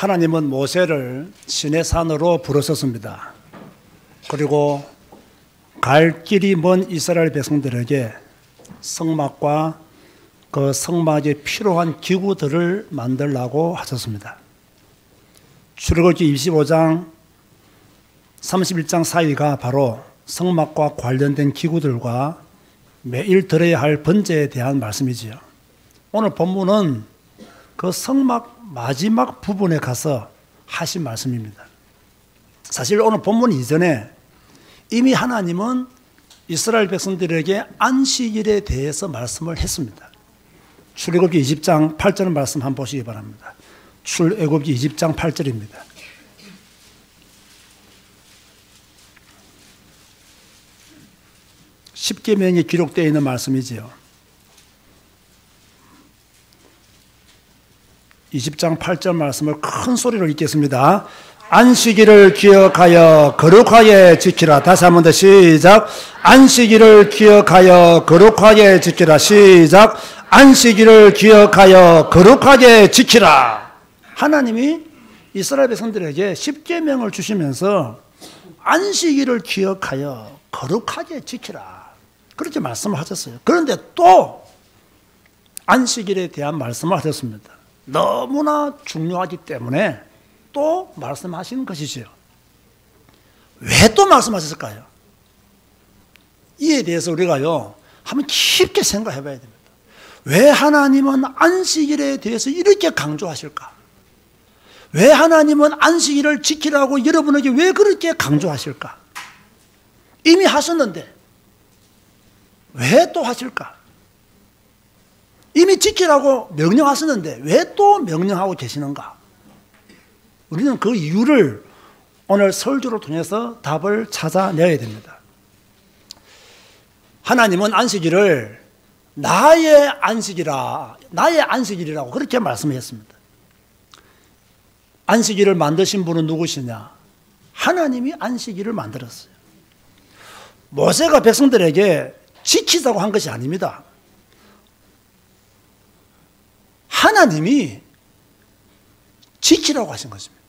하나님은 모세를 시내산으로 부르셨습니다. 그리고 갈 길이 먼 이스라엘 백성들에게 성막과 그 성막에 필요한 기구들을 만들라고 하셨습니다. 출애굽기 25장 31장 사이가 바로 성막과 관련된 기구들과 매일 드려야 할 번제에 대한 말씀이지요. 오늘 본문은 그 성막 마지막 부분에 가서 하신 말씀입니다. 사실 오늘 본문 이전에 이미 하나님은 이스라엘 백성들에게 안식일에 대해서 말씀을 했습니다. 출애굽기 20장 8절 말씀 한번 보시기 바랍니다. 출애굽기 20장 8절입니다. 십계명이 기록되어 있는 말씀이지요. 20장 8절 말씀을 큰 소리로 읽겠습니다. 안식일을 기억하여 거룩하게 지키라. 다시 한 번 더 시작. 안식일을 기억하여 거룩하게 지키라. 시작. 안식일을 기억하여 거룩하게 지키라. 하나님이 이스라엘 백성들에게 십계명을 주시면서 안식일을 기억하여 거룩하게 지키라. 그렇게 말씀을 하셨어요. 그런데 또 안식일에 대한 말씀을 하셨습니다. 너무나 중요하기 때문에 또 말씀하시는 것이지요. 왜 또 말씀하셨을까요? 이에 대해서 우리가요, 한번 깊게 생각해 봐야 됩니다. 왜 하나님은 안식일에 대해서 이렇게 강조하실까? 왜 하나님은 안식일을 지키라고 여러분에게 왜 그렇게 강조하실까? 이미 하셨는데 왜 또 하실까? 이미 지키라고 명령하셨는데 왜 또 명령하고 계시는가? 우리는 그 이유를 오늘 설교를 통해서 답을 찾아내야 됩니다. 하나님은 안식일을 나의 안식일이라고 그렇게 말씀했습니다. 안식일을 만드신 분은 누구시냐? 하나님이 안식일을 만들었어요. 모세가 백성들에게 지키자고 한 것이 아닙니다. 하나님이 지키라고 하신 것입니다.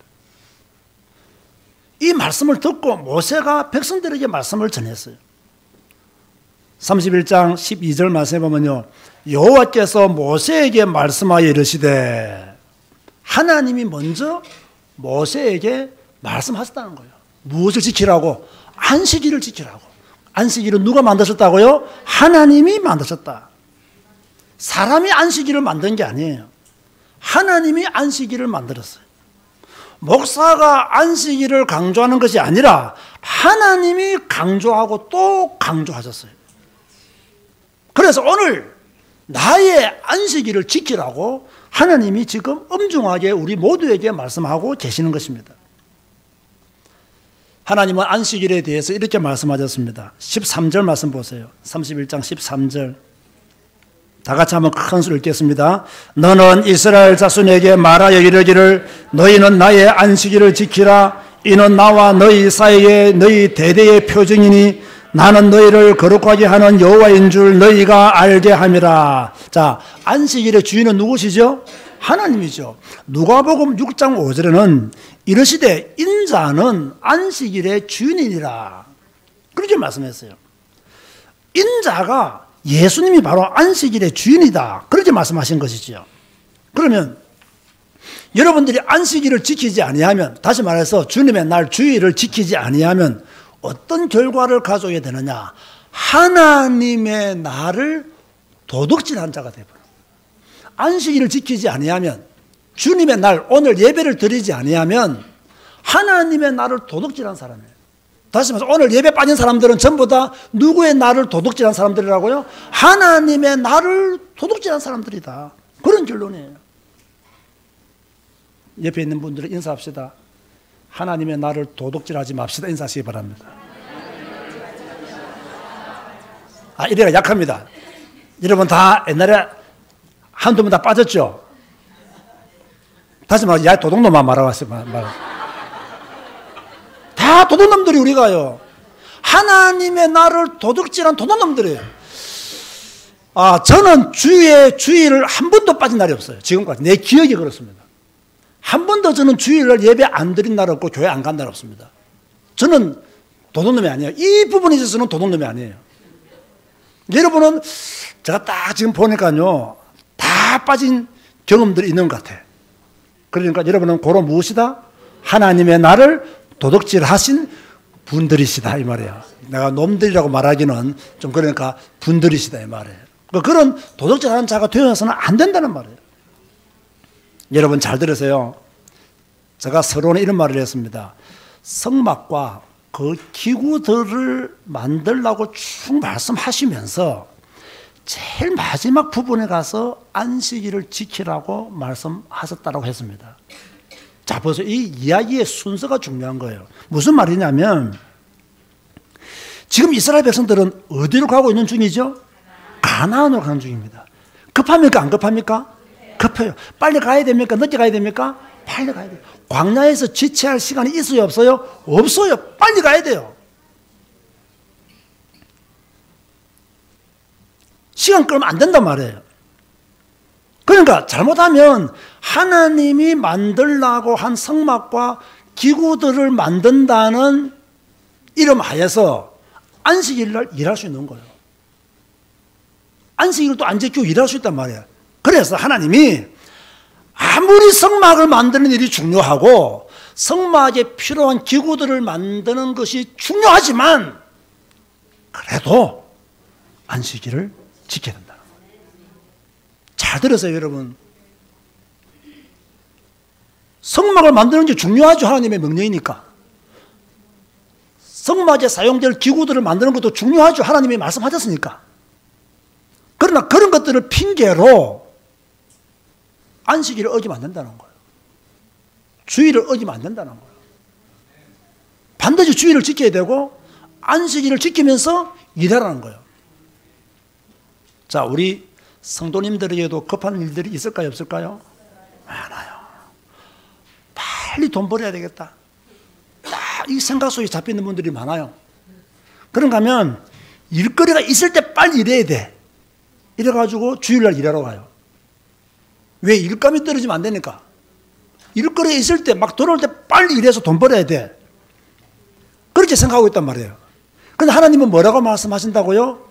이 말씀을 듣고 모세가 백성들에게 말씀을 전했어요. 31장 12절 말씀에 보면요, 여호와께서 모세에게 말씀하여 이르시되, 하나님이 먼저 모세에게 말씀하셨다는 거예요. 무엇을 지키라고? 안식일을 지키라고. 안식일은 누가 만드셨다고요? 하나님이 만드셨다. 사람이 안식일을 만든 게 아니에요. 하나님이 안식일을 만들었어요. 목사가 안식일을 강조하는 것이 아니라 하나님이 강조하고 또 강조하셨어요. 그래서 오늘 나의 안식일을 지키라고 하나님이 지금 엄중하게 우리 모두에게 말씀하고 계시는 것입니다. 하나님은 안식일에 대해서 이렇게 말씀하셨습니다. 13절 말씀 보세요. 31장 13절. 다 같이 한번 큰 소리 읽겠습니다. 너는 이스라엘 자손에게 말하여 이르기를 너희는 나의 안식일을 지키라. 이는 나와 너희 사이에 너희 대대의 표징이니 나는 너희를 거룩하게 하는 여호와인 줄 너희가 알게 함이라. 자, 안식일의 주인은 누구시죠? 하나님이죠. 누가복음 6장 5절에는 이르시되 인자는 안식일의 주인이니라. 그렇게 말씀했어요. 인자가 예수님이 바로 안식일의 주인이다. 그렇게 말씀하신 것이지요. 그러면 여러분들이 안식일을 지키지 아니하면, 다시 말해서 주님의 날 주일을 지키지 아니하면 어떤 결과를 가져오게 되느냐? 하나님의 날을 도둑질한 자가 되어버려요. 안식일을 지키지 아니하면, 주님의 날 오늘 예배를 드리지 아니하면 하나님의 날을 도둑질한 사람이에요. 다시 말해서 오늘 예배 빠진 사람들은 전부 다 누구의 날을 도둑질한 사람들이라고요? 하나님의 날을 도둑질한 사람들이다. 그런 결론이에요. 옆에 있는 분들은 인사합시다. 하나님의 날을 도둑질하지 맙시다. 인사하시기 바랍니다. 이래가 약합니다. 여러분 다 옛날에 한두 번 다 빠졌죠? 다시 말해서 야 도둑놈만 말하세요. 다 도둑놈들이 우리가요. 하나님의 날을 도둑질한 도둑놈들이에요. 저는 주일을 한 번도 빠진 날이 없어요. 지금까지 내 기억이 그렇습니다. 한 번도 저는 주일날 예배 안 드린 날 없고 교회 안 간 날 없습니다. 저는 도둑놈이 아니에요. 이 부분에 있어서는 도둑놈이 아니에요. 여러분은 제가 딱 지금 보니까요, 다 빠진 경험들이 있는 것 같아요. 그러니까 여러분은 고로 무엇이다? 하나님의 나를 도둑질하신 분들이시다 이 말이에요. 내가 놈들이라고 말하기는 좀 그러니까 분들이시다 이 말이에요. 그런 도둑질하는 자가 되어서는 안 된다는 말이에요. 여러분 잘 들으세요. 제가 서론에 이런 말을 했습니다. 성막과 그 기구들을 만들라고 쭉 말씀하시면서 제일 마지막 부분에 가서 안식일을 지키라고 말씀하셨다고 했습니다. 자, 보세요. 이 이야기의 순서가 중요한 거예요. 무슨 말이냐면 지금 이스라엘 백성들은 어디로 가고 있는 중이죠? 가나안으로 가는 중입니다. 급합니까? 안 급합니까? 급해요. 빨리 가야 됩니까? 늦게 가야 됩니까? 빨리 가야 돼요. 광야에서 지체할 시간이 있어요? 없어요? 없어요. 빨리 가야 돼요. 시간 끌면 안 된단 말이에요. 그러니까 잘못하면 하나님이 만들라고 한 성막과 기구들을 만든다는 이름 하에서 안식일날 일할 수 있는 거예요. 안식일도 안 지키고 일할 수 있단 말이에요. 그래서 하나님이 아무리 성막을 만드는 일이 중요하고 성막에 필요한 기구들을 만드는 것이 중요하지만 그래도 안식일을 지켜야 된다. 잘 들으세요, 여러분. 성막을 만드는 게 중요하죠. 하나님의 명령이니까. 성막에 사용될 기구들을 만드는 것도 중요하죠. 하나님이 말씀하셨으니까. 그러나 그런 것들을 핑계로 안식일을 어기면 안 된다는 거예요. 주일을 어기면 안 된다는 거예요. 반드시 주일을 지켜야 되고 안식일을 지키면서 일하라는 거예요. 자, 우리 성도님들에게도 급한 일들이 있을까요? 없을까요? 많아요. 빨리 돈 벌어야 되겠다. 딱 이 생각 속에 잡히는 분들이 많아요. 그런가 하면 일거리가 있을 때 빨리 일해야 돼. 이래가지고 주일날 일하러 가요. 왜? 일감이 떨어지면 안 되니까. 일거리에 있을 때 막 들어올 때 빨리 일해서 돈 벌어야 돼. 그렇게 생각하고 있단 말이에요. 그런데 하나님은 뭐라고 말씀하신다고요?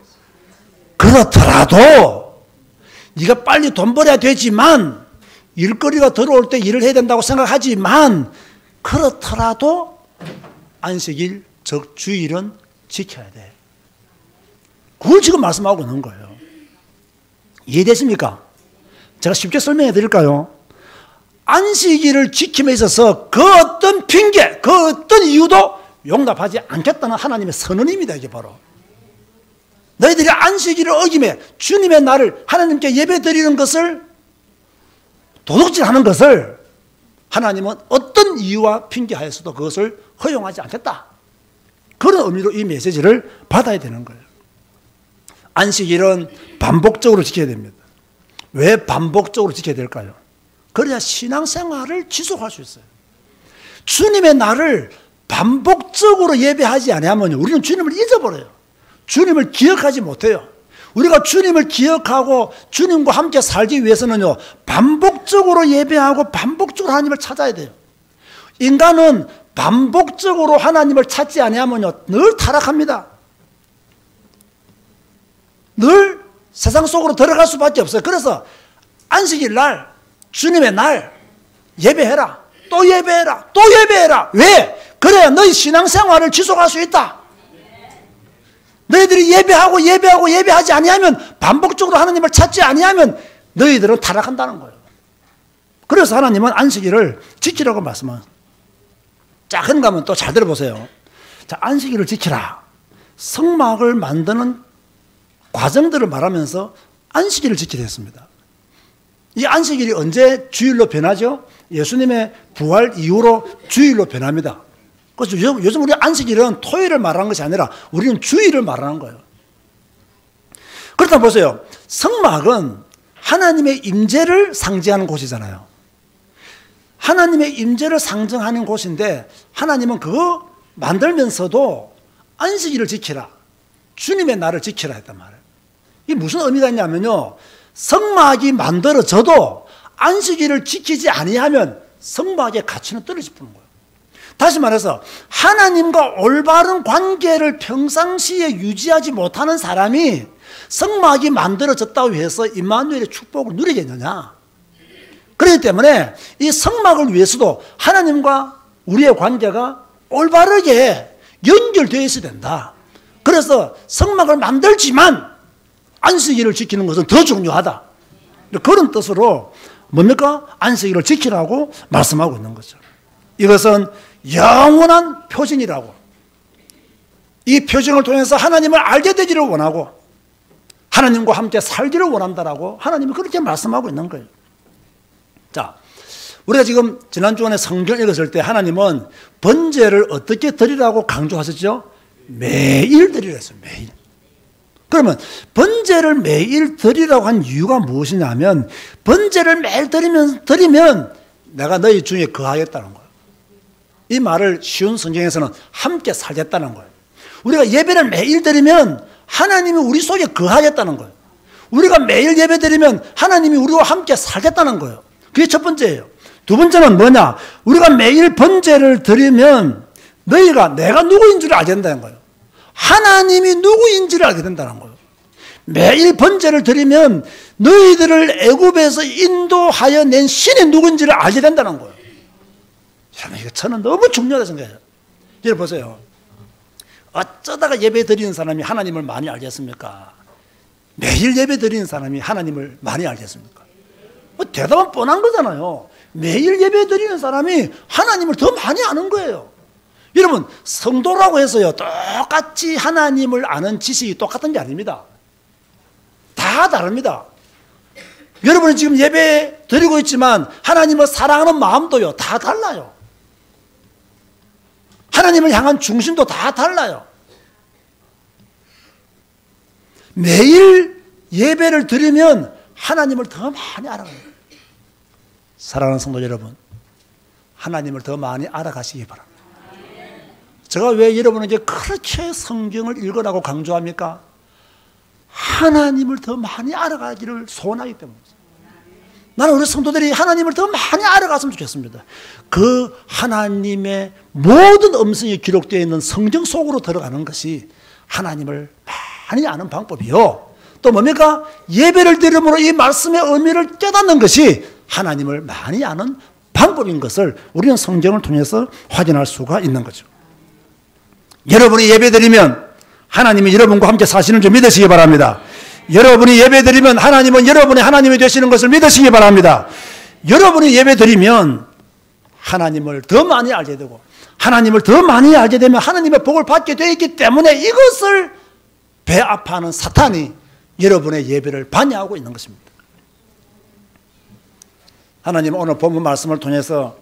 그렇더라도 네가 빨리 돈 벌어야 되지만 일거리가 들어올 때 일을 해야 된다고 생각하지만 그렇더라도 안식일, 즉 주일은 지켜야 돼. 그걸 지금 말씀하고 있는 거예요. 이해되십니까? 제가 쉽게 설명해 드릴까요? 안식일을 지킴에 있어서 그 어떤 핑계, 그 어떤 이유도 용납하지 않겠다는 하나님의 선언입니다. 이게 바로 너희들이 안식일을 어기매 주님의 날을 하나님께 예배 드리는 것을 도둑질하는 것을 하나님은 어떤 이유와 핑계하에서도 그것을 허용하지 않겠다. 그런 의미로 이 메시지를 받아야 되는 거예요. 안식일은 반복적으로 지켜야 됩니다. 왜 반복적으로 지켜야 될까요? 그래야 신앙생활을 지속할 수 있어요. 주님의 날을 반복적으로 예배하지 않으면 우리는 주님을 잊어버려요. 주님을 기억하지 못해요. 우리가 주님을 기억하고 주님과 함께 살기 위해서는요, 반복적으로 예배하고 반복적으로 하나님을 찾아야 돼요. 인간은 반복적으로 하나님을 찾지 않으면요, 늘 타락합니다. 늘 세상 속으로 들어갈 수밖에 없어요. 그래서 안식일 날, 주님의 날 예배해라. 또 예배해라. 또 예배해라. 왜? 그래야 너희 신앙생활을 지속할 수 있다. 너희들이 예배하지 아니하면, 반복적으로 하나님을 찾지 아니하면 너희들은 타락한다는 거예요. 그래서 하나님은 안식일을 지키라고 말씀합니다. 자, 그런가 하면 또 잘 들어보세요. 자, 안식일을 지키라. 성막을 만드는 과정들을 말하면서 안식일을 지키라 했습니다. 이 안식일이 언제 주일로 변하죠? 예수님의 부활 이후로 주일로 변합니다. 그래서 요즘 우리 안식일은 토요일을 말하는 것이 아니라 우리는 주일을 말하는 거예요. 그렇다 보세요. 성막은 하나님의 임재를 상징하는 곳이잖아요. 하나님의 임재를 상징하는 곳인데 하나님은 그거 만들면서도 안식일을 지키라. 주님의 날을 지키라 했단 말이에요. 이게 무슨 의미가 있냐면요. 성막이 만들어져도 안식일을 지키지 아니하면 성막의 가치는 떨어져 버리는 거예요. 다시 말해서 하나님과 올바른 관계를 평상시에 유지하지 못하는 사람이 성막이 만들어졌다고 해서 임마누엘의 축복을 누리겠느냐. 그렇기 때문에 이 성막을 위해서도 하나님과 우리의 관계가 올바르게 연결되어 있어야 된다. 그래서 성막을 만들지만 안식일을 지키는 것은 더 중요하다. 그런 뜻으로 뭡니까? 안식일을 지키라고 말씀하고 있는 거죠. 이것은 영원한 표징이라고, 이 표징을 통해서 하나님을 알게 되기를 원하고 하나님과 함께 살기를 원한다라고 하나님이 그렇게 말씀하고 있는 거예요. 자, 우리가 지금 지난주간에 성경 읽었을 때 하나님은 번제를 어떻게 드리라고 강조하셨죠? 매일 드리라 했어요. 매일. 그러면 번제를 매일 드리라고 한 이유가 무엇이냐면, 번제를 매일 드리면 내가 너희 중에 거하겠다는 거예요. 이 말을 쉬운 성경에서는 함께 살겠다는 거예요. 우리가 예배를 매일 드리면 하나님이 우리 속에 거하겠다는 거예요. 우리가 매일 예배 드리면 하나님이 우리와 함께 살겠다는 거예요. 그게 첫 번째예요. 두 번째는 뭐냐? 우리가 매일 번제를 드리면 너희가 내가 누구인 줄 알게 된다는 거예요. 하나님이 누구인지를 알게 된다는 거예요. 매일 번제를 드리면 너희들을 애굽에서 인도하여 낸 신이 누구인지를 알게 된다는 거예요. 여러분, 이거 저는 너무 중요하다 생각해요. 여러분 보세요. 어쩌다가 예배 드리는 사람이 하나님을 많이 알겠습니까? 매일 예배 드리는 사람이 하나님을 많이 알겠습니까? 대답은 뻔한 거잖아요. 매일 예배 드리는 사람이 하나님을 더 많이 아는 거예요. 여러분, 성도라고 해서요, 똑같이 하나님을 아는 지식이 똑같은 게 아닙니다. 다 다릅니다. 여러분이 지금 예배 드리고 있지만 하나님을 사랑하는 마음도요, 다 달라요. 하나님을 향한 중심도 다 달라요. 매일 예배를 드리면 하나님을 더 많이 알아가요. 사랑하는 성도 여러분, 하나님을 더 많이 알아가시기 바랍니다. 제가 왜 여러분에게 그렇게 성경을 읽으라고 강조합니까? 하나님을 더 많이 알아가기를 소원하기 때문입니다. 나는 우리 성도들이 하나님을 더 많이 알아갔으면 좋겠습니다. 그 하나님의 모든 음성이 기록되어 있는 성경 속으로 들어가는 것이 하나님을 많이 아는 방법이요. 또 뭡니까? 예배를 드림으로 이 말씀의 의미를 깨닫는 것이 하나님을 많이 아는 방법인 것을 우리는 성경을 통해서 확인할 수가 있는 거죠. 여러분이 예배드리면 하나님이 여러분과 함께 사시는 줄 믿으시기 바랍니다. 여러분이 예배드리면 하나님은 여러분의 하나님이 되시는 것을 믿으시기 바랍니다. 여러분이 예배드리면 하나님을 더 많이 알게 되고, 하나님을 더 많이 알게 되면 하나님의 복을 받게 되어 있기 때문에 이것을 배압하는 사탄이 여러분의 예배를 반대하고 있는 것입니다. 하나님은 오늘 본문 말씀을 통해서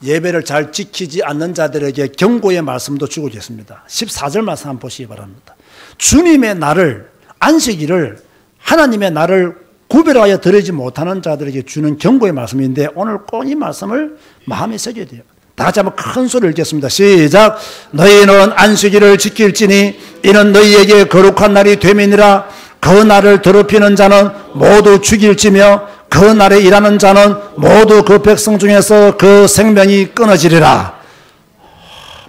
예배를 잘 지키지 않는 자들에게 경고의 말씀도 주고 계십니다. 14절 말씀 한번 보시기 바랍니다. 주님의 날을, 안식일을, 하나님의 날을 구별하여 드리지 못하는 자들에게 주는 경고의 말씀인데, 오늘 꼭 이 말씀을 마음에 새겨야 돼요. 다 같이 한번 큰 소리를 읽겠습니다. 시작. 너희는 안식일을 지킬지니 이는 너희에게 거룩한 날이 됨이니라. 그 날을 더럽히는 자는 모두 죽일지며 그 날에 일하는 자는 모두 그 백성 중에서 그 생명이 끊어지리라.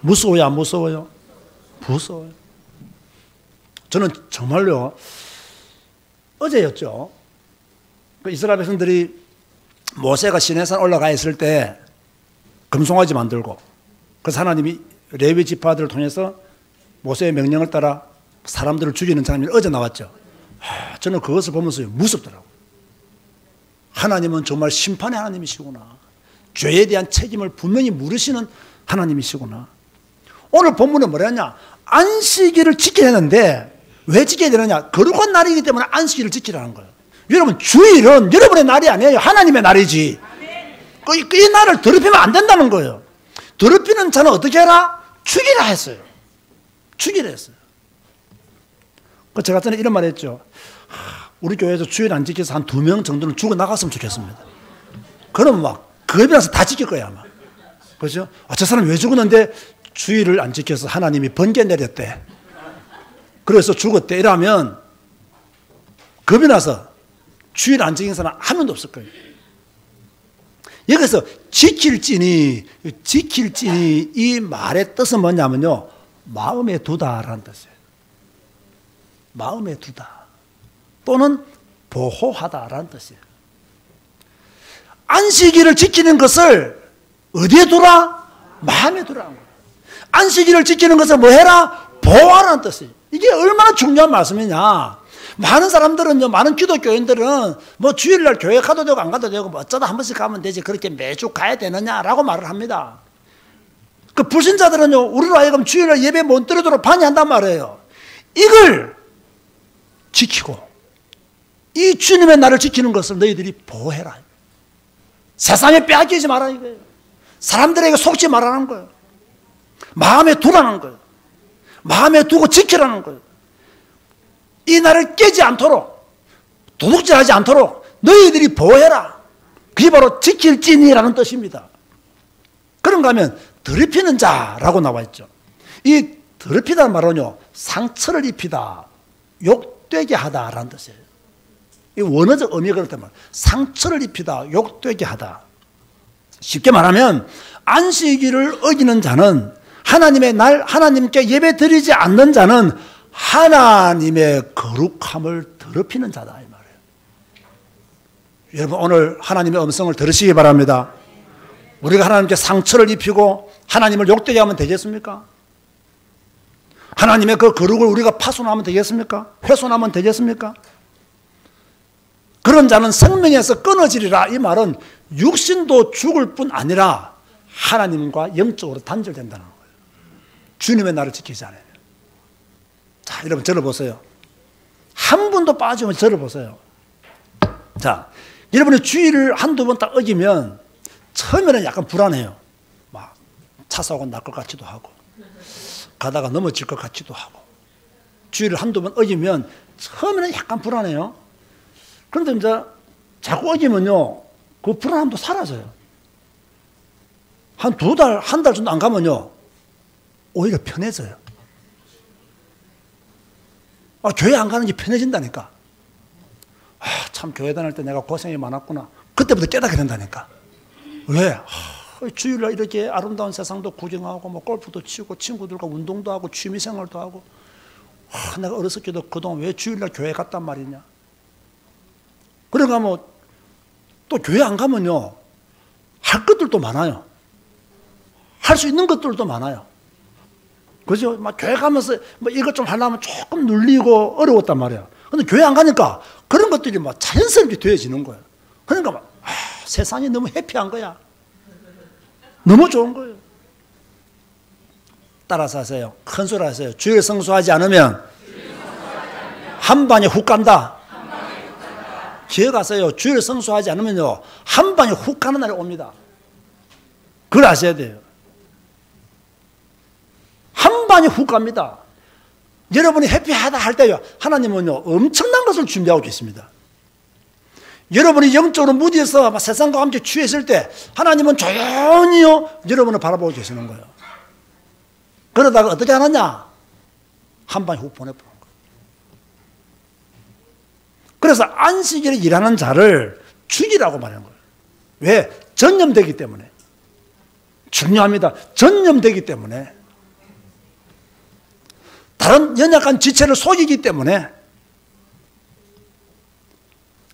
무서워요, 안 무서워요? 무서워요. 저는 정말요, 어제였죠. 그 이스라엘 백성들이 모세가 시내산 올라가 있을 때 금송아지 만들고, 그래서 하나님이 레위 지파들을 통해서 모세의 명령을 따라 사람들을 죽이는 장면이 어제 나왔죠. 저는 그것을 보면서 무섭더라고요. 하나님은 정말 심판의 하나님이시구나. 죄에 대한 책임을 분명히 물으시는 하나님이시구나. 오늘 본문은 뭐랬냐? 안식일을 지켜야 하는데 왜 지켜야 되느냐? 거룩한 날이기 때문에 안식일을 지키라는 거예요. 여러분, 주일은 여러분의 날이 아니에요. 하나님의 날이지. 이 날을 더럽히면 안 된다는 거예요. 더럽히는 자는 어떻게 해라? 죽이라 했어요. 죽이라 했어요. 제가 전에 이런 말 했죠. 우리 교회에서 주일 안 지켜서 한 2명 정도는 죽어나갔으면 좋겠습니다. 그러면 막 겁이 나서 다 지킬 거야 아마. 그렇죠? 저 사람 왜 죽었는데? 주일을 안 지켜서 하나님이 번개 내렸대. 그래서 죽었대. 이러면 겁이 나서 주일 안 지킨 사람 한 명도 없을 거예요. 여기서 지킬지니 이 말의 뜻은 뭐냐면요, 마음에 두다라는 뜻이에요. 마음에 두다 또는 보호하다라는 뜻이에요. 안식일을 지키는 것을 어디에 두라? 마음에 두라는 거예요. 안식일을 지키는 것을 뭐 해라? 보호하라는 뜻이에요. 이게 얼마나 중요한 말씀이냐. 많은 사람들은요, 많은 기독교인들은 뭐 주일날 교회 가도 되고 안 가도 되고 뭐 어쩌다 한 번씩 가면 되지 그렇게 매주 가야 되느냐라고 말을 합니다. 그 불신자들은요, 우리로 하여금 주일날 예배 못 드리도록 반대한단 말이에요. 이걸 지키고 이 주님의 날을 지키는 것을 너희들이 보호해라. 세상에 빼앗기지 말라 이거예요. 사람들에게 속지 말라는 거예요. 마음에 두라는 거예요. 마음에 두고 지키라는 거예요. 이 날을 깨지 않도록, 도둑질하지 않도록 너희들이 보호해라. 그게 바로 지킬지니라는 뜻입니다. 그런가 하면 더럽히는 자라고 나와 있죠. 이 더럽히다는 말은요, 상처를 입히다, 욕되게 하다라는 뜻이에요. 이 원어적 의미가 그렇단 말이에요. 상처를 입히다, 욕되게 하다. 쉽게 말하면 안식일을 어기는 자는, 하나님의 날 하나님께 예배 드리지 않는 자는 하나님의 거룩함을 더럽히는 자다 이 말이에요. 여러분, 오늘 하나님의 음성을 들으시기 바랍니다. 우리가 하나님께 상처를 입히고 하나님을 욕되게 하면 되겠습니까? 하나님의 그 거룩을 우리가 파손하면 되겠습니까? 훼손하면 되겠습니까? 그런 자는 생명에서 끊어지리라. 이 말은 육신도 죽을 뿐 아니라 하나님과 영적으로 단절된다는 거예요. 주님의 날을 지키지 않아요. 자, 여러분 저를 보세요. 한 분도 빠지면 저를 보세요. 자, 여러분이 주일을 한두 번 딱 어기면 처음에는 약간 불안해요. 막 차 사고 날 것 같기도 하고 가다가 넘어질 것 같기도 하고. 주일을 한두 번 어기면 처음에는 약간 불안해요. 그런데 이제 자꾸 어기면요, 그 불안함도 사라져요. 한 두 달, 한 달 정도 안 가면요, 오히려 편해져요. 교회 안 가는 게 편해진다니까. 참 교회 다닐 때 내가 고생이 많았구나. 그때부터 깨닫게 된다니까. 왜? 주일날 이렇게 아름다운 세상도 구경하고 뭐 골프도 치고 친구들과 운동도 하고 취미생활도 하고, 내가 어렸을 때도 그동안 왜 주일날 교회 갔단 말이냐. 그러니까 뭐 또 교회 안 가면요, 할 것들도 많아요. 할 수 있는 것들도 많아요. 그죠? 막 교회 가면서 뭐 이것 좀 하려면 조금 눌리고 어려웠단 말이야. 근데 교회 안 가니까 그런 것들이 막 자연스럽게 되어지는 거예요. 그러니까 막, 세상이 너무 해피한 거야. 너무 좋은 거예요. 따라서 하세요. 큰 소리 하세요. 주일 성수하지 않으면 한 방에 훅 간다. 기억하세요. 주일 성수하지 않으면요, 한 방에 훅 가는 날이 옵니다. 그걸 아셔야 돼요. 한 방에 훅 갑니다. 여러분이 해피하다 할 때요, 하나님은요, 엄청난 것을 준비하고 계십니다. 여러분이 영적으로 무디해서 세상과 함께 취했을 때 하나님은 조용히요, 여러분을 바라보고 계시는 거예요. 그러다가 어떻게 하느냐? 한 방에 훅 보내버리는 거예요. 그래서 안식일에 일하는 자를 죽이라고 말하는 거예요. 왜? 전염되기 때문에. 중요합니다. 전염되기 때문에. 다른 연약한 지체를 속이기 때문에.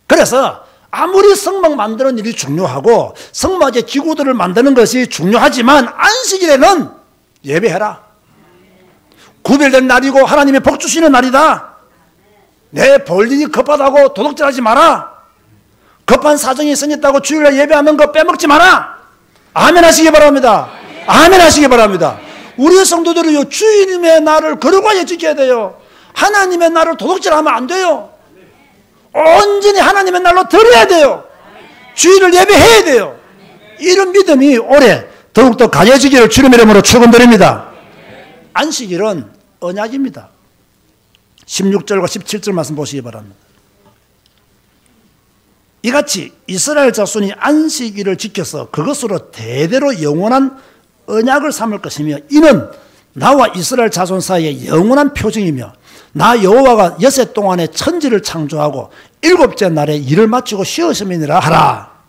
그래서 아무리 성막 만드는 일이 중요하고 성막의 기구들을 만드는 것이 중요하지만 안식일에는 예배해라. 구별된 날이고 하나님의 복 주시는 날이다. 내 볼 일이 급하다고 도둑질하지 마라. 급한 사정이 생겼다고 주일날 예배하는 거 빼먹지 마라. 아멘 하시기 바랍니다. 아멘 하시기 바랍니다. 우리 성도들은요, 주님의 날을 거룩하게 지켜야 돼요. 하나님의 날을 도둑질하면 안 돼요. 온전히 하나님의 날로 드려야 돼요. 주일을 예배해야 돼요. 이런 믿음이 올해 더욱더 강해지기를 주님의 이름으로 축원드립니다. 안식일은 언약입니다. 16절과 17절 말씀 보시기 바랍니다. 이같이 이스라엘 자손이 안식일을 지켜서 그것으로 대대로 영원한 언약을 삼을 것이며, 이는 나와 이스라엘 자손 사이에 영원한 표징이며, 나 여호와가 여세 동안에 천지를 창조하고 일곱째 날에 일을 마치고 쉬었음이니라 하라.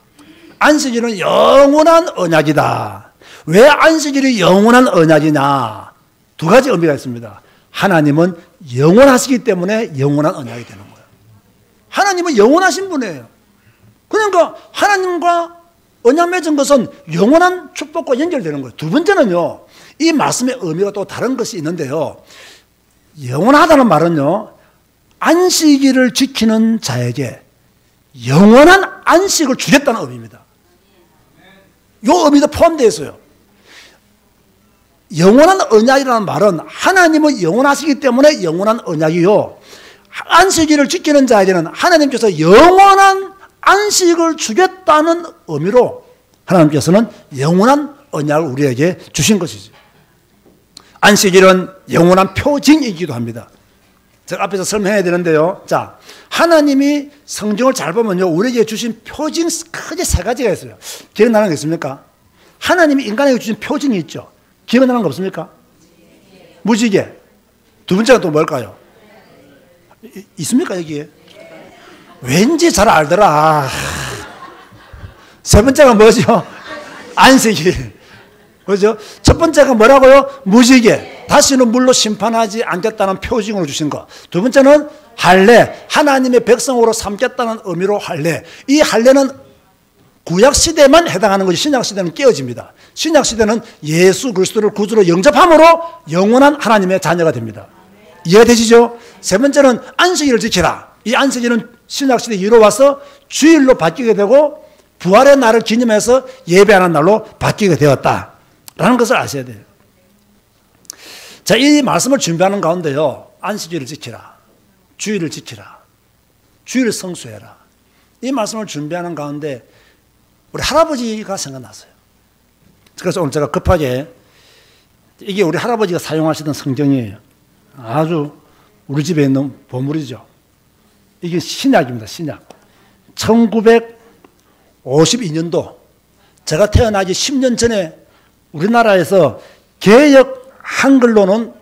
안식일은 영원한 언약이다. 왜 안식일이 영원한 언약이냐? 두 가지 의미가 있습니다. 하나님은 영원하시기 때문에 영원한 언약이 되는 거예요. 하나님은 영원하신 분이에요. 그러니까 하나님과 언약 맺은 것은 영원한 축복과 연결되는 거예요. 두 번째는요, 이 말씀의 의미가 또 다른 것이 있는데요. 영원하다는 말은요, 안식일을 지키는 자에게 영원한 안식을 주겠다는 의미입니다. 이 의미도 포함되어 있어요. 영원한 언약이라는 말은 하나님은 영원하시기 때문에 영원한 언약이요, 안식일을 지키는 자에게는 하나님께서 영원한 안식을 주겠다는 의미로 하나님께서는 영원한 언약을 우리에게 주신 것이죠. 안식일은 영원한 표징이기도 합니다. 제가 앞에서 설명해야 되는데요. 자, 하나님이 성경을 잘 보면요, 우리에게 주신 표징 크게 세 가지가 있어요. 기억나는 거 있습니까? 하나님이 인간에게 주신 표징이 있죠. 기억나는 거 없습니까? 무지개. 두 번째가 또 뭘까요? 있습니까, 여기에? 왠지 잘 알더라. 세 번째가 뭐죠? 안식일. 그죠? 첫 번째가 뭐라고요? 무지개. 다시는 물로 심판하지 않겠다는 표징으로 주신 것. 두 번째는 할례. 하나님의 백성으로 삼겠다는 의미로 할례. 이 할례는 구약 시대만 해당하는 것이 신약 시대는 깨어집니다. 신약 시대는 예수 그리스도를 구주로 영접함으로 영원한 하나님의 자녀가 됩니다. 이해되시죠? 세 번째는 안식일을 지키라. 이 안식일은 신약 시대 이루어와서 주일로 바뀌게 되고 부활의 날을 기념해서 예배하는 날로 바뀌게 되었다라는 것을 아셔야 돼요. 자, 이 말씀을 준비하는 가운데요, 안식일을 지키라, 주일을 지키라, 주일을 성수해라, 이 말씀을 준비하는 가운데 우리 할아버지가 생각났어요. 그래서 오늘 제가 급하게, 이게 우리 할아버지가 사용하시던 성경이에요. 아주 우리 집에 있는 보물이죠. 이게 신약입니다. 신약. 1952년도 제가 태어나기 10년 전에 우리나라에서 개역 한글로는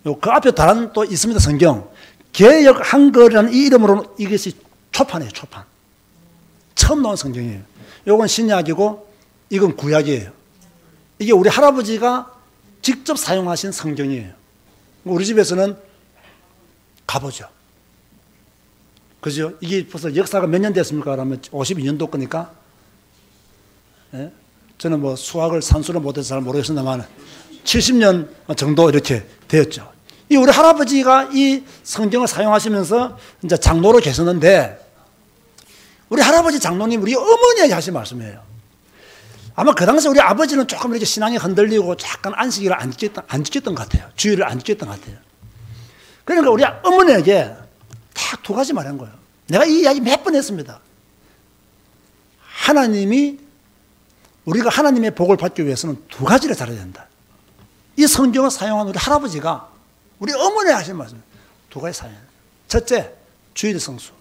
그 앞에 다른 또 있습니다. 성경. 개역 한글이라는 이 이름으로는 이것이 초판이에요. 초판. 처음 나온 성경이에요. 이건 신약이고 이건 구약이에요. 이게 우리 할아버지가 직접 사용하신 성경이에요. 우리 집에서는 가보죠. 그죠? 이게 벌써 역사가 몇 년 됐습니까? 그러면 52년도 거니까. 예? 저는 뭐 수학을 산수를 못해서 잘 모르겠습니다만 70년 정도 이렇게 되었죠. 이 우리 할아버지가 이 성경을 사용하시면서 이제 장로로 계셨는데, 우리 할아버지 장로님 우리 어머니에게 하신 말씀이에요. 아마 그 당시 우리 아버지는 조금 이렇게 신앙이 흔들리고 약간 안식일을 안 지켰던 것 같아요. 주일을 안 지켰던 것 같아요. 그러니까 우리 어머니에게 딱 두 가지 말한 거예요. 내가 이 이야기 몇 번 했습니다. 우리가 하나님의 복을 받기 위해서는 두 가지를 잘해야 된다. 이 성경을 사용한 우리 할아버지가 우리 어머니에게 하신 말씀, 두 가지 사용해요. 첫째, 주일 성수.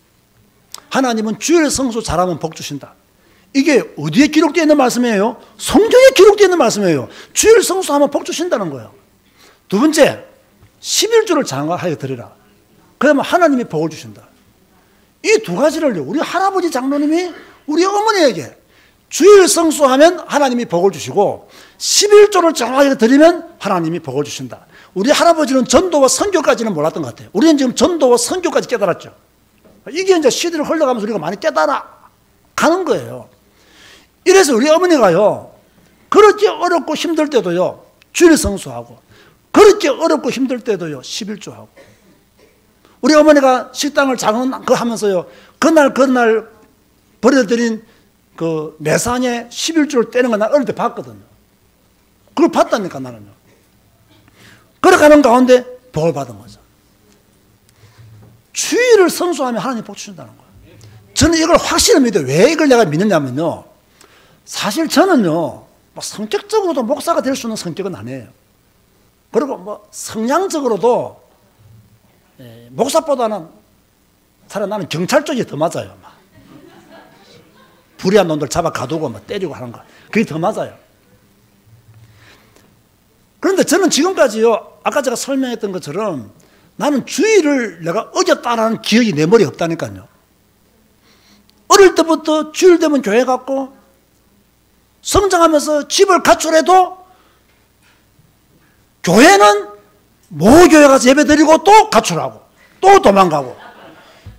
하나님은 주일 성수 잘하면 복 주신다. 이게 어디에 기록되어 있는 말씀이에요? 성경에 기록되어 있는 말씀이에요. 주일 성수하면 복 주신다는 거예요. 두 번째, 11조를 장하여 드리라. 그러면 하나님이 복을 주신다. 이 두 가지를 우리 할아버지 장로님이 우리 어머니에게 주일 성수하면 하나님이 복을 주시고 11조를 장하여 드리면 하나님이 복을 주신다. 우리 할아버지는 전도와 선교까지는 몰랐던 것 같아요. 우리는 지금 전도와 선교까지 깨달았죠. 이게 이제 시대를 흘러가면서 우리가 많이 깨달아 가는 거예요. 이래서 우리 어머니가요, 그렇게 어렵고 힘들 때도요, 주일 성수하고, 그렇게 어렵고 힘들 때도요, 11조하고. 우리 어머니가 식당을 작은 거 하면서요, 그날 버려드린 그 매상에 11조를 떼는 거 난 어릴 때 봤거든요. 그걸 봤다니까, 나는요. 걸어가는 가운데 복을 받은 거죠. 주일을 성수하면 하나님 복 주신다는 거예요. 저는 이걸 확실히 믿어요. 왜 이걸 내가 믿느냐면요, 사실 저는요, 뭐 성격적으로도 목사가 될 수 있는 성격은 아니에요. 그리고 뭐 성향적으로도 목사보다는 차라리 나는 경찰 쪽이 더 맞아요. 막. 불의한 놈들 잡아 가두고 막 때리고 하는 거, 그게 더 맞아요. 그런데 저는 지금까지요, 아까 제가 설명했던 것처럼 나는 주일을 내가 어겼다라는 기억이 내 머리에 없다니까요. 어릴 때부터 주일 되면 교회 갔고 성장하면서 집을 가출해도 교회는 모교회 가서 예배 드리고 또 가출하고 또 도망가고.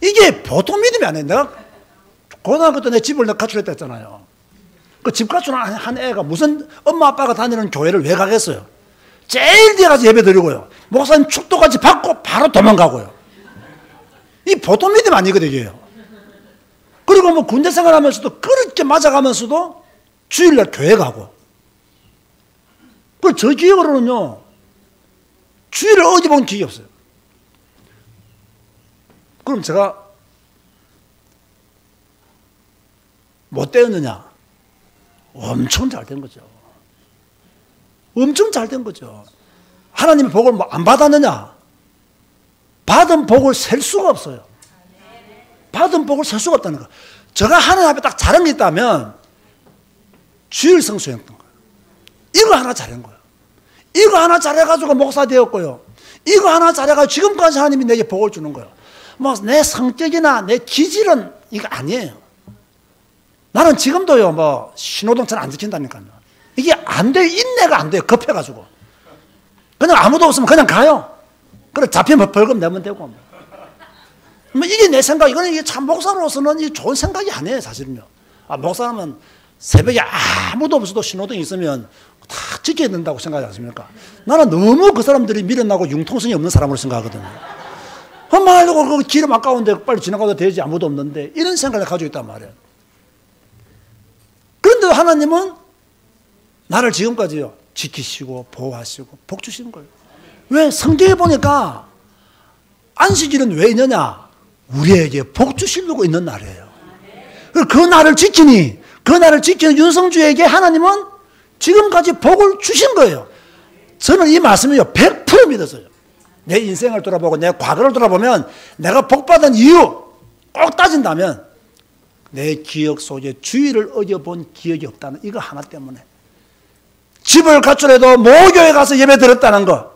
이게 보통 믿음이 아니에요. 내가 고등학교 때 내 집을 내가 가출했다 했잖아요. 그 집 가출한 애가 무슨 엄마 아빠가 다니는 교회를 왜 가겠어요? 제일 뒤에 가서 예배 드리고요. 목사님 축도까지 받고 바로 도망가고요. 이 보통 믿음 아니거든요. 그리고 뭐 군대 생활하면서도 그렇게 맞아가면서도 주일날 교회 가고. 저 기억으로는요, 주일을 어디 본 기억이 없어요. 그럼 제가 못 되었느냐? 엄청 잘 된 거죠. 엄청 잘 된 거죠. 하나님의 복을 뭐 안 받았느냐? 받은 복을 셀 수가 없어요. 받은 복을 셀 수가 없다는 거. 제가 하나님 앞에 딱 잘한 게 있다면 주일 성수했던 거예요. 이거 하나 잘한 거예요. 이거 하나 잘해가지고 목사 되었고요. 이거 하나 잘해가지고 지금까지 하나님이 내게 복을 주는 거예요. 뭐 내 성격이나 내 기질은 이거 아니에요. 나는 지금도요, 뭐 신호등 잘 안 지킨다니까요. 이게 안 돼요. 인내가 안 돼요. 급해가지고. 그냥 아무도 없으면 그냥 가요. 그래 잡히면 벌금 내면 되고. 뭐 이게 내 생각. 이거는 이게 참 목사로서는 이 좋은 생각이 아니에요, 사실은요. 목사라면 새벽에 아무도 없어도 신호등이 있으면 다 지켜야 된다고 생각하지 않습니까? 나는 너무 그 사람들이 미련나고 융통성이 없는 사람으로 생각하거든요. 말고 그 길은 아까운데 빨리 지나가도 되지, 아무도 없는데, 이런 생각을 가지고 있단 말이에요. 그런데 하나님은 나를 지금까지요 지키시고 보호하시고 복 주시는 거예요. 왜? 성경에 보니까 안식일은 왜 있느냐? 우리에게 복 주시려고 있는 날이에요. 그 날을 지키니, 그 날을 지키는 윤성주에게 하나님은 지금까지 복을 주신 거예요. 저는 이 말씀이요 100% 믿었어요. 내 인생을 돌아보고 내 과거를 돌아보면 내가 복받은 이유 꼭 따진다면 내 기억 속에 주의를 어겨본 기억이 없다는 이거 하나 때문에. 집을 가출해도 모교에 가서 예배 드렸다는 거,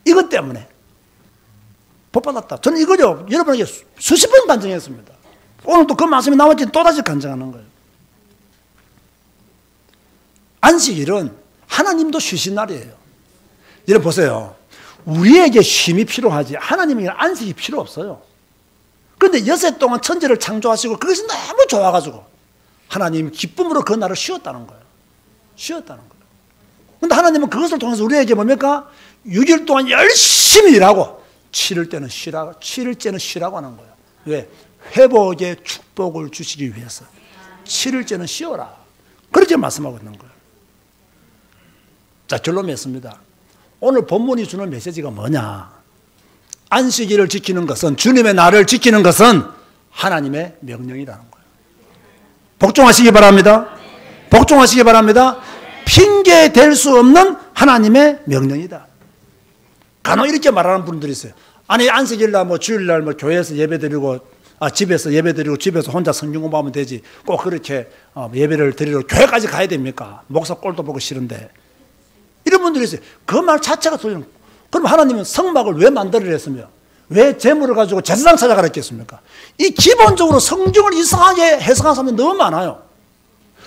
이것 때문에 복받았다. 저는 이거죠 여러분에게 수십 번 간증했습니다. 오늘 또 그 말씀이 나왔지 또다시 간증하는 거예요. 안식일은 하나님도 쉬신 날이에요. 여러분 보세요. 우리에게 쉼이 필요하지 하나님에게 안식이 필요 없어요. 그런데 여세 동안 천지를 창조하시고 그것이 너무 좋아가지고 하나님 기쁨으로 그 날을 쉬었다는 거예요. 쉬었다는 거예요. 그런데 하나님은 그것을 통해서 우리에게 뭡니까? 6일 동안 열심히 일하고 7일째는 쉬라고, 7일째는 쉬라고 하는 거예요. 왜? 회복의 축복을 주시기 위해서 7일째는 쉬어라, 그렇게 말씀하고 있는 거예요. 자, 결론 맺습니다. 오늘 본문이 주는 메시지가 뭐냐? 안식일을 지키는 것은, 주님의 날을 지키는 것은 하나님의 명령이라는 거예요. 복종하시기 바랍니다. 복종하시기 바랍니다. 핑계 댈 수 없는 하나님의 명령이다. 간혹 이렇게 말하는 분들이 있어요. 아니 안식일날 뭐 주일날 뭐 교회에서 예배드리고 집에서 예배드리고 집에서 혼자 성경 공부하면 되지 꼭 그렇게 예배를 드리러 교회까지 가야 됩니까? 목사 꼴도 보기 싫은데. 이런 분들이 있어요. 그 말 자체가 소용. 그럼 하나님은 성막을 왜 만들으려 했으며 왜 재물을 가지고 제사장 찾아가라 했겠습니까? 이 기본적으로 성경을 이상하게 해석하는 사람이 너무 많아요.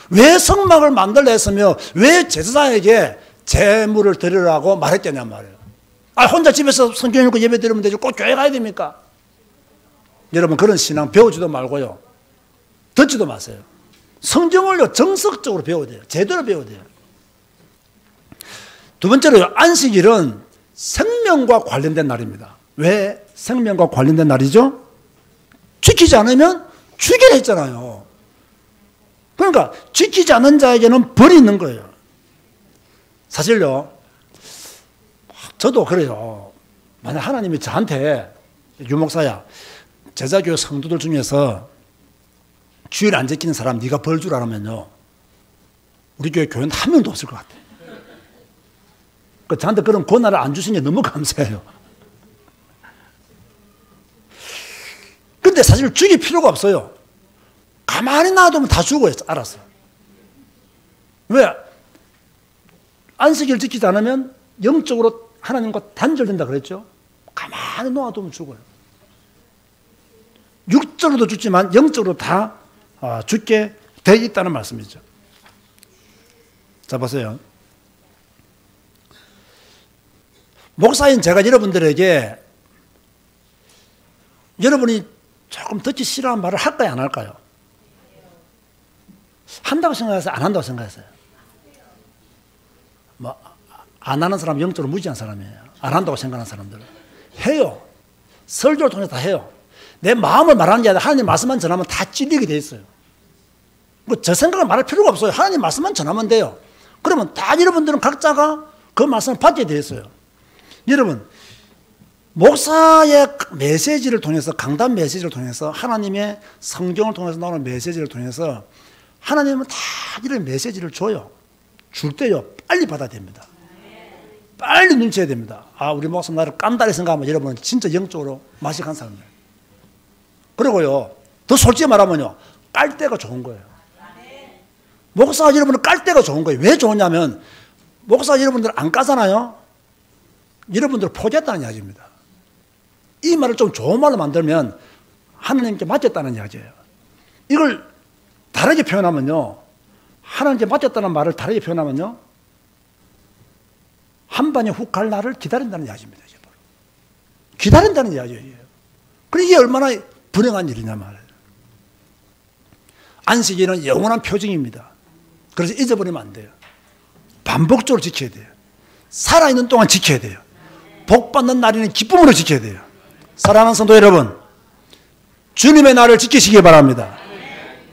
왜 성막을 만들려 했으며 왜 제사장에게 재물을 드리라고 말했겠냔 말이에요. 혼자 집에서 성경 읽고 예배 드리면 되지 꼭 교회 가야 됩니까? 여러분 그런 신앙 배우지도 말고요, 듣지도 마세요. 성경을요 정석적으로 배워야 돼요. 제대로 배워야 돼요. 두 번째로요, 안식일은 생명과 관련된 날입니다. 왜 생명과 관련된 날이죠? 지키지 않으면 죽이라 했잖아요. 그러니까 지키지 않는 자에게는 벌이 있는 거예요. 사실요, 저도 그래요. 만약 하나님이 저한테 유목사야, 제자교회 성도들 중에서 주일 안 지키는 사람 네가 벌 주라면요, 우리 교회는 한 명도 없을 것 같아요. 저한테 그런 권한을 안 주신 게 너무 감사해요. 근데 사실 죽일 필요가 없어요. 가만히 놔두면 다 죽어요. 알았어. 왜? 안식일 지키지 않으면 영적으로 하나님과 단절된다 그랬죠? 가만히 놔두면 죽어요. 육적으로도 죽지만 영적으로 다 죽게 되어 있다는 말씀이죠. 자, 보세요. 목사인 제가 여러분들에게 여러분이 조금 듣기 싫어하는 말을 할까요, 안 할까요? 한다고 생각해서 안 한다고 생각했어요. 뭐, 안 하는 사람 영적으로 무지한 사람이에요. 안 한다고 생각하는 사람들. 해요. 설교를 통해서 다 해요. 내 마음을 말하는 게 아니라 하나님 말씀만 전하면 다 찔리게 돼 있어요. 저 생각을 말할 필요가 없어요. 하나님 말씀만 전하면 돼요. 그러면 다 여러분들은 각자가 그 말씀을 받게 돼 있어요. 여러분, 목사의 메시지를 통해서, 강단 메시지를 통해서, 하나님의 성경을 통해서 나오는 메시지를 통해서 하나님은 다 이런 메시지를 줘요. 줄 때요, 빨리 받아야 됩니다. 빨리 눈치해야 됩니다. 아, 우리 목사 나를 깐다리 생각하면 여러분은 진짜 영적으로 마식한 사람들. 그리고요, 더 솔직히 말하면요, 깔 때가 좋은 거예요. 목사가 여러분을 깔 때가 좋은 거예요. 왜 좋으냐면, 목사가 여러분들 안 까잖아요? 여러분들을 포기했다는 이야기입니다. 이 말을 좀 좋은 말로 만들면 하나님께 맡겼다는 이야기예요. 이걸 다르게 표현하면요, 하나님께 맡겼다는 말을 다르게 표현하면요, 한 방에 훅 갈 날을 기다린다는 이야기입니다. 기다린다는 이야기예요. 그럼 이게 얼마나 불행한 일이냐 말이에요. 안식일은 영원한 표징입니다. 그래서 잊어버리면 안 돼요. 반복적으로 지켜야 돼요. 살아있는 동안 지켜야 돼요. 복 받는 날에는 기쁨으로 지켜야 돼요. 사랑하는 성도 여러분, 주님의 날을 지키시기 바랍니다.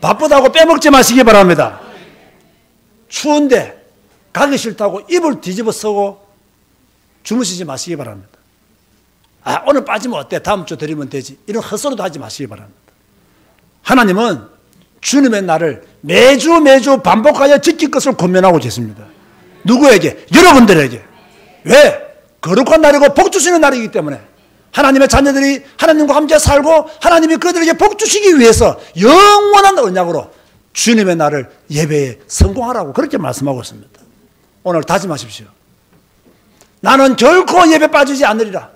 바쁘다고 빼먹지 마시기 바랍니다. 추운데 가기 싫다고 이불 뒤집어 쓰고 주무시지 마시기 바랍니다. 아, 오늘 빠지면 어때? 다음 주 드리면 되지. 이런 헛소리도 하지 마시기 바랍니다. 하나님은 주님의 날을 매주 반복하여 지킬 것을 권면하고 계십니다. 누구에게? 여러분들에게. 왜? 거룩한 날이고 복 주시는 날이기 때문에 하나님의 자녀들이 하나님과 함께 살고 하나님이 그들에게 복 주시기 위해서 영원한 언약으로 주님의 날을 예배에 성공하라고 그렇게 말씀하고 있습니다. 오늘 다짐하십시오. 나는 결코 예배 빠지지 않으리라.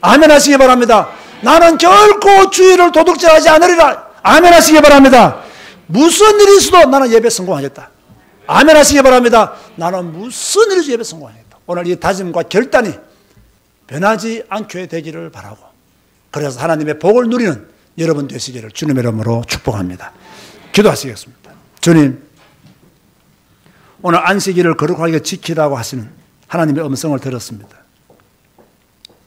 아멘 하시기 바랍니다. 나는 결코 주일을 도둑질하지 않으리라. 아멘 하시기 바랍니다. 무슨 일이 있어도 나는 예배 성공하겠다. 아멘 하시기 바랍니다. 나는 무슨 일이 있어도 예배 성공하겠다. 오늘 이 다짐과 결단이 변하지 않게 되기를 바라고, 그래서 하나님의 복을 누리는 여러분 되시기를 주님의 이름으로 축복합니다. 기도하시겠습니다. 주님, 오늘 안식일을 거룩하게 지키라고 하시는 하나님의 음성을 들었습니다.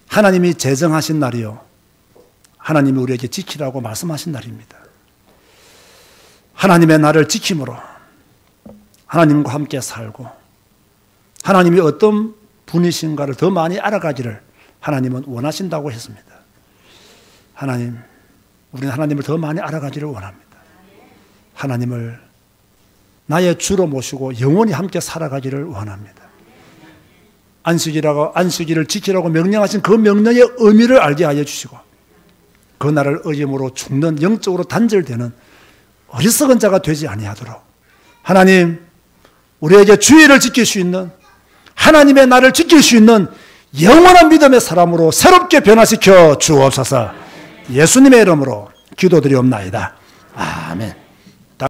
하나님이 제정하신 날이요, 하나님이 우리에게 지키라고 말씀하신 날입니다. 하나님의 날을 지킴으로 하나님과 함께 살고 하나님이 어떤 분이신가를 더 많이 알아가기를 하나님은 원하신다고 했습니다. 하나님, 우리는 하나님을 더 많이 알아가기를 원합니다. 하나님을 나의 주로 모시고 영원히 함께 살아가기를 원합니다. 안식일을 지키라고 명령하신 그 명령의 의미를 알게 하여 주시고 그 날을 어김으로 죽는, 영적으로 단절되는 어리석은 자가 되지 아니하도록 하나님, 우리에게 주의를 지킬 수 있는, 하나님의 날을 지킬 수 있는 영원한 믿음의 사람으로 새롭게 변화시켜 주옵소서. 예수님의 이름으로 기도드리옵나이다. 아멘.